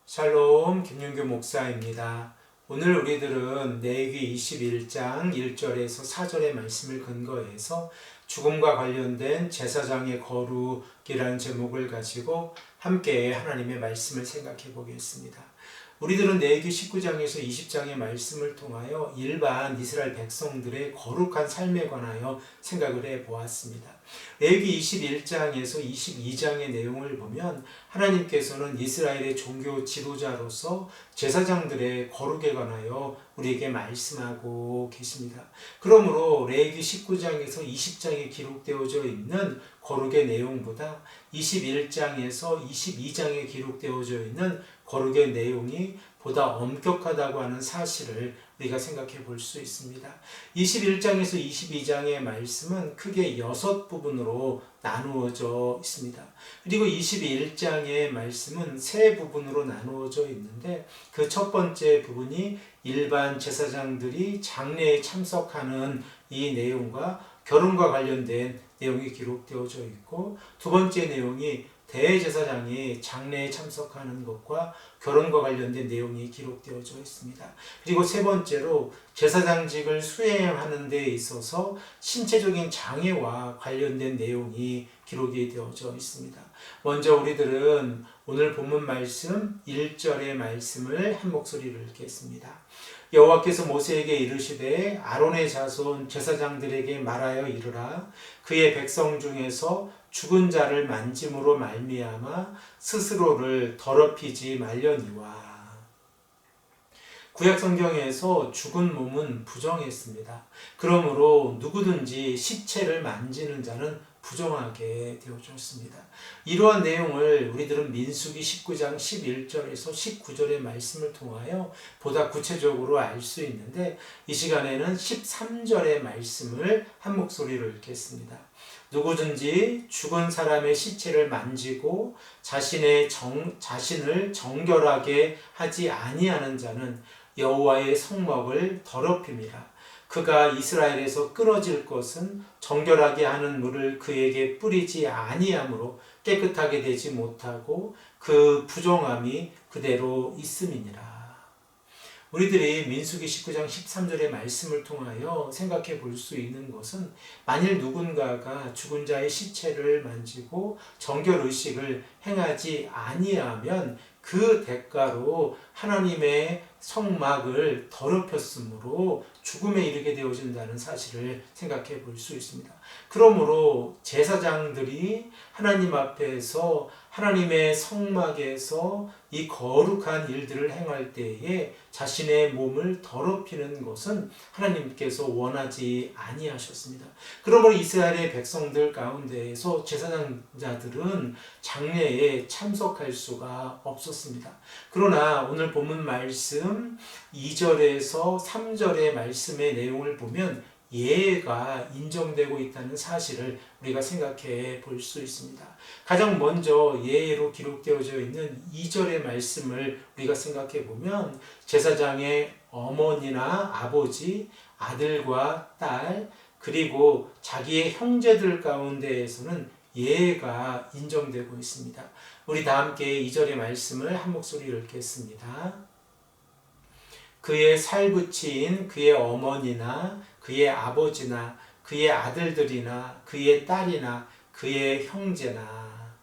샬롬 김윤규 목사입니다. 오늘 우리들은 레위기 21장 1절에서 4절의 말씀을 근거해서 죽음과 관련된 제사장의 거룩이라는 제목을 가지고 함께 하나님의 말씀을 생각해 보겠습니다. 우리들은 레위기 19장에서 20장의 말씀을 통하여 일반 이스라엘 백성들의 거룩한 삶에 관하여 생각을 해 보았습니다. 레위기 21장에서 22장의 내용을 보면 하나님께서는 이스라엘의 종교 지도자로서 제사장들의 거룩에 관하여 우리에게 말씀하고 계십니다. 그러므로 레위기 19장에서 20장에 기록되어져 있는 거룩의 내용보다 21장에서 22장에 기록되어져 있는 거룩의 내용이 보다 엄격하다고 하는 사실을 우리가 생각해 볼 수 있습니다. 21장에서 22장의 말씀은 크게 6부분으로 나누어져 있습니다. 그리고 21장의 말씀은 3부분으로 나누어져 있는데 그 첫 번째 부분이 일반 제사장들이 장례에 참석하는 이 내용과 결혼과 관련된 내용이 기록되어져 있고, 두 번째 내용이 대제사장이 장례에 참석하는 것과 결혼과 관련된 내용이 기록되어져 있습니다. 그리고 세 번째로 제사장직을 수행하는 데 있어서 신체적인 장애와 관련된 내용이 기록이 되어져 있습니다. 먼저 우리들은 오늘 본문 말씀 1절의 말씀을 한 목소리로 읽겠습니다. 여호와께서 모세에게 이르시되 아론의 자손 제사장들에게 말하여 이르라. 그의 백성 중에서 죽은 자를 만짐으로 말미암아 스스로를 더럽히지 말려니와. 구약 성경에서 죽은 몸은 부정했습니다. 그러므로 누구든지 시체를 만지는 자는 부정하게 되어졌습니다. 이러한 내용을 우리들은 민수기 19장 11절에서 19절의 말씀을 통하여 보다 구체적으로 알 수 있는데, 이 시간에는 13절의 말씀을 한 목소리로 읽겠습니다. 누구든지 죽은 사람의 시체를 만지고 자신을 정결하게 하지 아니하는 자는 여호와의 성막을 더럽힘이라. 그가 이스라엘에서 끊어질 것은 정결하게 하는 물을 그에게 뿌리지 아니하므로 깨끗하게 되지 못하고 그 부정함이 그대로 있음이니라. 우리들이 민수기 19장 13절의 말씀을 통하여 생각해 볼 수 있는 것은, 만일 누군가가 죽은 자의 시체를 만지고 정결의식을 행하지 아니하면 그 대가로 하나님의 성막을 더럽혔으므로 죽음에 이르게 되어진다는 사실을 생각해 볼 수 있습니다. 그러므로 제사장들이 하나님 앞에서 하나님의 성막에서 이 거룩한 일들을 행할 때에 자신의 몸을 더럽히는 것은 하나님께서 원하지 아니하셨습니다. 그러므로 이스라엘의 백성들 가운데에서 제사장자들은 장례에 참석할 수가 없었습니다. 그러나 오늘 본문 말씀 2절에서 3절의 말씀의 내용을 보면 예가 인정되고 있다는 사실을 우리가 생각해 볼 수 있습니다. 가장 먼저 예로 기록되어져 있는 2절의 말씀을 우리가 생각해 보면, 제사장의 어머니나 아버지, 아들과 딸, 그리고 자기의 형제들 가운데에서는 예가 인정되고 있습니다. 우리 다 함께 2절의 말씀을 한 목소리로 읽겠습니다. 그의 살부치인 그의 어머니나 그의 아버지나 그의 아들들이나 그의 딸이나 그의 형제나.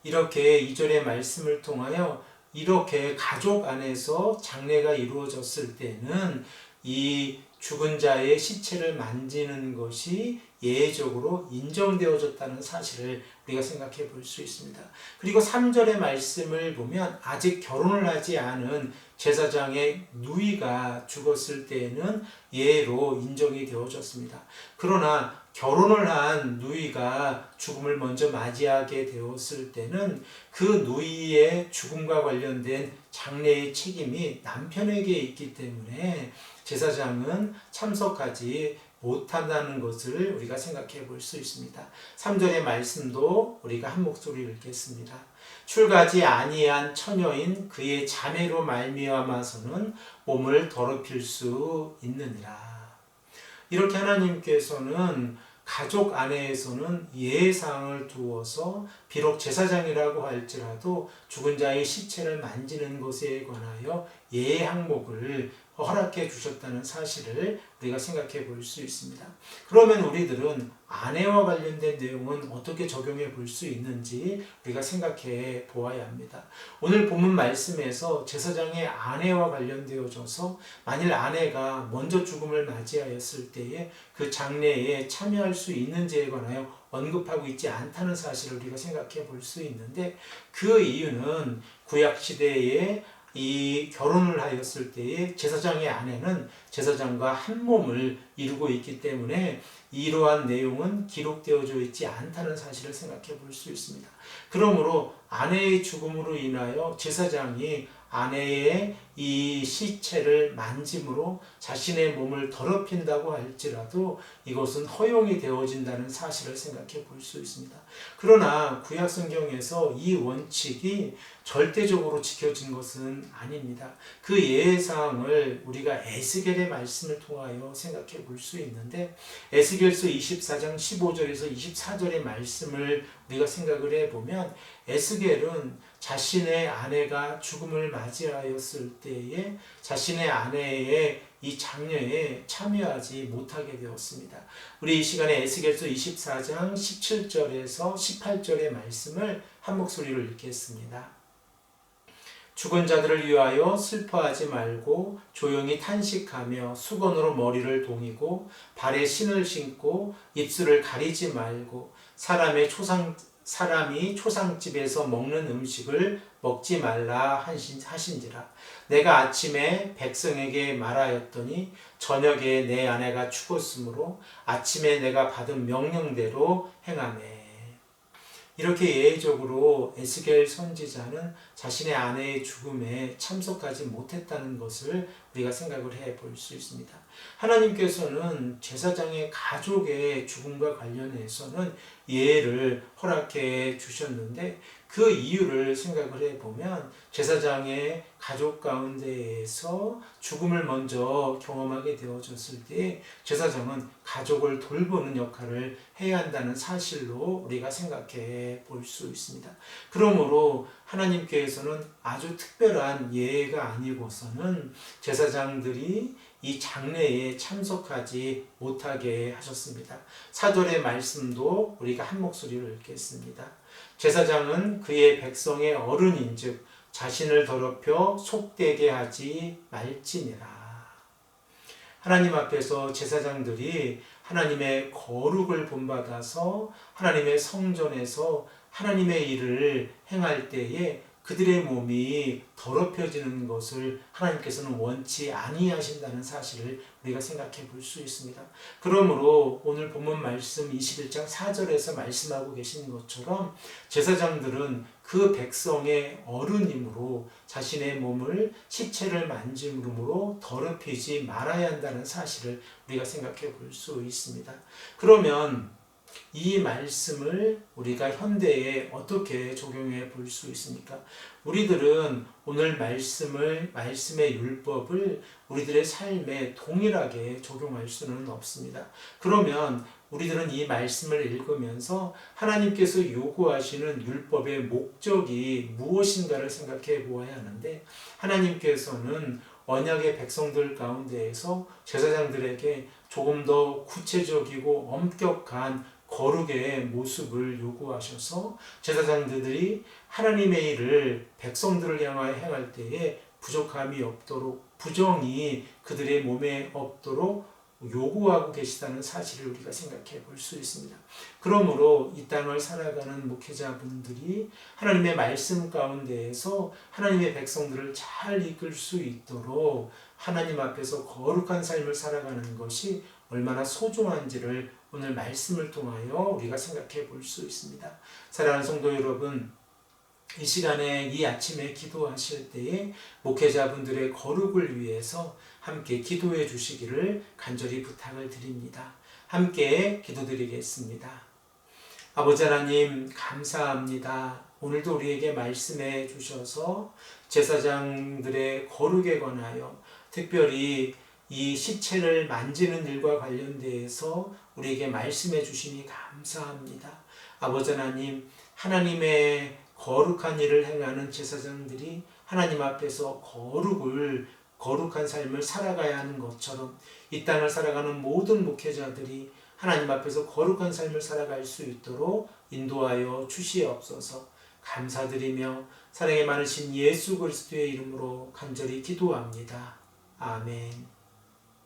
이렇게 2절의 말씀을 통하여 이렇게 가족 안에서 장례가 이루어졌을 때는 이 죽은 자의 시체를 만지는 것이 예외적으로 인정되어졌다는 사실을 우리가 생각해 볼 수 있습니다. 그리고 3절의 말씀을 보면 아직 결혼을 하지 않은 제사장의 누이가 죽었을 때에는 예로 인정이 되어졌습니다. 그러나 결혼을 한 누이가 죽음을 먼저 맞이하게 되었을 때는 그 누이의 죽음과 관련된 장례의 책임이 남편에게 있기 때문에 제사장은 참석하지 못한다는 것을 우리가 생각해 볼 수 있습니다. 3절의 말씀도 우리가 한 목소리로 읽겠습니다. 출가하지 아니한 처녀인 그의 자매로 말미암아서는 몸을 더럽힐 수 있느니라. 이렇게 하나님께서는 가족 안에서는 예사항을 두어서 비록 제사장이라고 할지라도 죽은 자의 시체를 만지는 것에 관하여 예 항목을 허락해 주셨다는 사실을 우리가 생각해 볼 수 있습니다. 그러면 우리들은 아내와 관련된 내용은 어떻게 적용해 볼 수 있는지 우리가 생각해 보아야 합니다. 오늘 본문 말씀에서 제사장의 아내와 관련되어져서 만일 아내가 먼저 죽음을 맞이하였을 때에 그 장례에 참여할 수 있는지에 관하여 언급하고 있지 않다는 사실을 우리가 생각해 볼 수 있는데, 그 이유는 구약시대에 이 결혼을 하였을 때에 제사장의 아내는 제사장과 한 몸을 이루고 있기 때문에 이러한 내용은 기록되어져 있지 않다는 사실을 생각해 볼 수 있습니다. 그러므로 아내의 죽음으로 인하여 제사장이 아내의 이 시체를 만짐으로 자신의 몸을 더럽힌다고 할지라도 이것은 허용이 되어진다는 사실을 생각해 볼 수 있습니다. 그러나 구약 성경에서 이 원칙이 절대적으로 지켜진 것은 아닙니다. 그 예사항을 우리가 에스겔의 말씀을 통하여 생각해 볼 수 있는데, 에스겔서 24장 15절에서 24절의 말씀을 우리가 생각을 해보면 에스겔은 자신의 아내가 죽음을 맞이하였을 때에 자신의 아내의 이 장례에 참여하지 못하게 되었습니다. 우리 이 시간에 에스겔서 24장 17절에서 18절의 말씀을 한 목소리로 읽겠습니다. 죽은 자들을 위하여 슬퍼하지 말고 조용히 탄식하며 수건으로 머리를 동이고 발에 신을 신고 입술을 가리지 말고 사람이 초상집에서 먹는 음식을 먹지 말라 하신지라. 내가 아침에 백성에게 말하였더니 저녁에 내 아내가 죽었으므로 아침에 내가 받은 명령대로 행하매. 이렇게 예외적으로 에스겔 선지자는 자신의 아내의 죽음에 참석하지 못했다는 것을 우리가 생각을 해 볼 수 있습니다. 하나님께서는 제사장의 가족의 죽음과 관련해서는 예를 허락해 주셨는데, 그 이유를 생각을 해보면 제사장의 가족 가운데에서 죽음을 먼저 경험하게 되어졌을 때 제사장은 가족을 돌보는 역할을 해야 한다는 사실로 우리가 생각해 볼 수 있습니다. 그러므로 하나님께서는 아주 특별한 예가 아니고서는 제사장들이 이 장례에 참석하지 못하게 하셨습니다. 사절의 말씀도 우리가 한 목소리로 읽겠습니다. 제사장은 그의 백성의 어른인즉 자신을 더럽혀 속되게 하지 말지니라. 하나님 앞에서 제사장들이 하나님의 거룩을 본받아서 하나님의 성전에서 하나님의 일을 행할 때에 그들의 몸이 더럽혀지는 것을 하나님께서는 원치 아니하신다는 사실을 우리가 생각해 볼 수 있습니다. 그러므로 오늘 본문 말씀 21장 4절에서 말씀하고 계신 것처럼 제사장들은 그 백성의 어른이므로 자신의 몸을 시체를 만짐으로 더럽히지 말아야 한다는 사실을 우리가 생각해 볼 수 있습니다. 그러면 이 말씀을 우리가 현대에 어떻게 적용해 볼 수 있습니까? 우리들은 오늘 말씀의 율법을 우리들의 삶에 동일하게 적용할 수는 없습니다. 그러면 우리들은 이 말씀을 읽으면서 하나님께서 요구하시는 율법의 목적이 무엇인가를 생각해 보아야 하는데, 하나님께서는 언약의 백성들 가운데에서 제사장들에게 조금 더 구체적이고 엄격한 거룩의 모습을 요구하셔서 제사장들이 하나님의 일을 백성들을 향하여 행할 때에 부족함이 없도록, 부정이 그들의 몸에 없도록 요구하고 계시다는 사실을 우리가 생각해 볼 수 있습니다. 그러므로 이 땅을 살아가는 목회자분들이 하나님의 말씀 가운데에서 하나님의 백성들을 잘 이끌 수 있도록 하나님 앞에서 거룩한 삶을 살아가는 것이 얼마나 소중한지를 오늘 말씀을 통하여 우리가 생각해 볼 수 있습니다. 사랑하는 성도 여러분, 이 시간에 이 아침에 기도하실 때에 목회자분들의 거룩을 위해서 함께 기도해 주시기를 간절히 부탁을 드립니다. 함께 기도드리겠습니다. 아버지 하나님, 감사합니다. 오늘도 우리에게 말씀해 주셔서 제사장들의 거룩에 관하여, 특별히 이 시체를 만지는 일과 관련돼서 우리에게 말씀해 주시니 감사합니다. 아버지 하나님, 하나님의 거룩한 일을 행하는 제사장들이 하나님 앞에서 거룩한 삶을 살아가야 하는 것처럼 이 땅을 살아가는 모든 목회자들이 하나님 앞에서 거룩한 삶을 살아갈 수 있도록 인도하여 주시옵소서. 감사드리며 사랑이 많으신 예수 그리스도의 이름으로 간절히 기도합니다. 아멘.